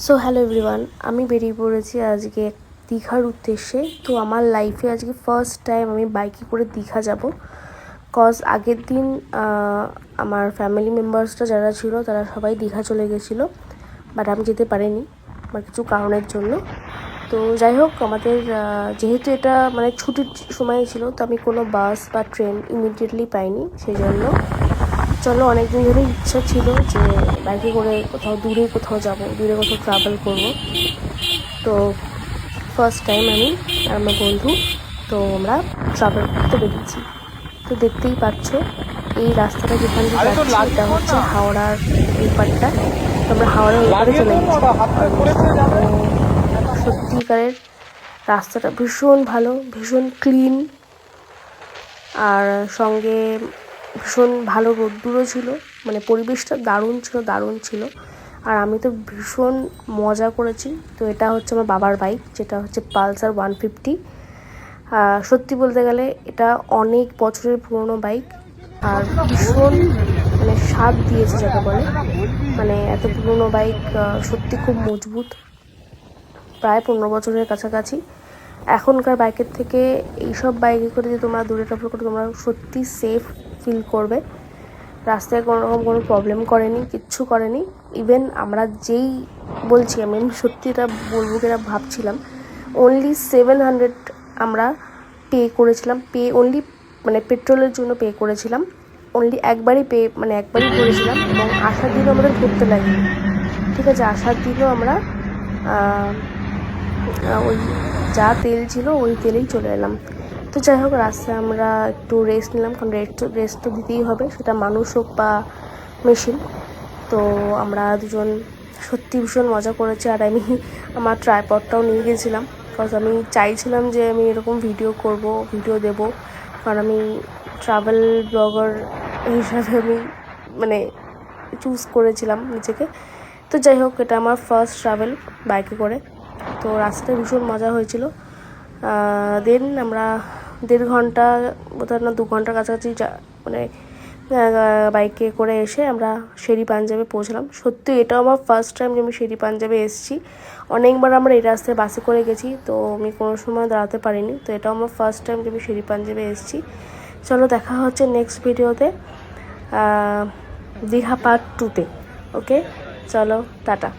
So hello everyone, আমি বেরিয়ে পড়েছি আজকে দীঘার উদ্দেশ্যে। তো আমার লাইফে আজকে ফার্স্ট টাইম আমি বাইকে করে দীঘা যাব। কজ আগের দিন আমার ফ্যামিলি মেম্বার্সরা যারা ছিল তারা সবাই দীঘা চলে গেছিলো, বাট আমি যেতে পারিনি আমার কিছু কারণের জন্য। তো যাই হোক, আমাদের যেহেতু এটা মানে ছুটির সময় ছিল, তো আমি কোনো বাস বা ট্রেন ইমিডিয়েটলি পাইনি। সেই জন্য চলো, অনেকদিন ধরেই ইচ্ছা ছিল যে বাইকে করে দূরে কোথাও ট্রাভেল করব। তো ফার্স্ট টাইম আমি আর আমার বন্ধু তো আমরা ট্রাভেল করতে বেরিয়েছি। তো দেখতেই পাচ্ছ এই রাস্তাটা যেখান দিয়ে যাচ্ছি, এটা হচ্ছে হাওড়ার এই পাটটা। তো আমরা হাওড়ার এই পারে চলে গেছি। সত্যিকারের রাস্তাটা ভীষণ ভালো, ভীষণ ক্লিন, আর সঙ্গে ভীষণ ভালো রোদ্দুরও ছিল। মানে পরিবেশটা দারুণ ছিল। আর আমি তো ভীষণ মজা করেছি। তো এটা হচ্ছে আমার বাবার বাইক, যেটা হচ্ছে পালসার 150। সত্যি বলতে গেলে এটা অনেক বছরের পুরনো বাইক, আর ভীষণ মানে স্বাদ দিয়েছে যাকে বলে। মানে এত পুরনো বাইক সত্যি খুব মজবুত, প্রায় 15 বছরের কাছাকাছি। এখনকার বাইকের থেকে এইসব বাইকে করে যে তোমরা দূরে ট্রাভেল করে তোমরা সত্যি সেফ ফিল করবে। রাস্তায় কোনোরকম কোনো প্রবলেম করেনি, কিচ্ছু করেনি। ইভেন আমরা আমি সত্যি এটা বলবো কিনা ভাবছিলাম, অনলি 700 আমরা পে করেছিলাম। অনলি মানে পেট্রোলের জন্য পে করেছিলাম। একবারই করেছিলাম, এবং আসার দিনও আমাদের ঘুরতে লাগেনি। ঠিক আছে, আসার দিনও আমরা ওই যা তেল ছিল ওই তেলেই চলে এলাম। তো যাই হোক, রাস্তায় আমরা একটু রেস্ট নিলাম, কারণ রেস্ট তো দিতেই হবে, সেটা মানুষ হোক বা মেশিন। তো আমরা দুজন সত্যি ভীষণ মজা করেছি। আর আমি আমার ট্রাইপডটাও নিয়ে গেছিলাম, বিকজ আমি চাইছিলাম যে আমি এরকম ভিডিও দেব, কারণ আমি ট্রাভেল ব্লগার হিসাবে আমি মানে চুজ করেছিলাম নিজেকে। তো যাই হোক, এটা আমার ফার্স্ট ট্রাভেল বাইকে করে। তো রাস্তায় ভীষণ মজা হয়েছিল। দেন আমরা 1.5 ঘন্টা বোধহয় না 2 ঘন্টার কাছাকাছি মানে বাইকে করে এসে আমরা শেরি পাঞ্জাবে পৌঁছলাম। সত্যি এটাও আমার ফার্স্ট টাইম যে আমি শেরি পাঞ্জাবে এসেছি। অনেকবার আমরা এই রাস্তায় বাসে করে গেছি, তো আমি কোনো সময় দাঁড়াতে পারিনি। তো এটাও আমার ফার্স্ট টাইম যে আমি শেরি পাঞ্জাবে এসেছি। চলো, দেখা হচ্ছে নেক্সট ভিডিওতে, দীঘা পার্ট 2-তে। ওকে, চলো, টাটা।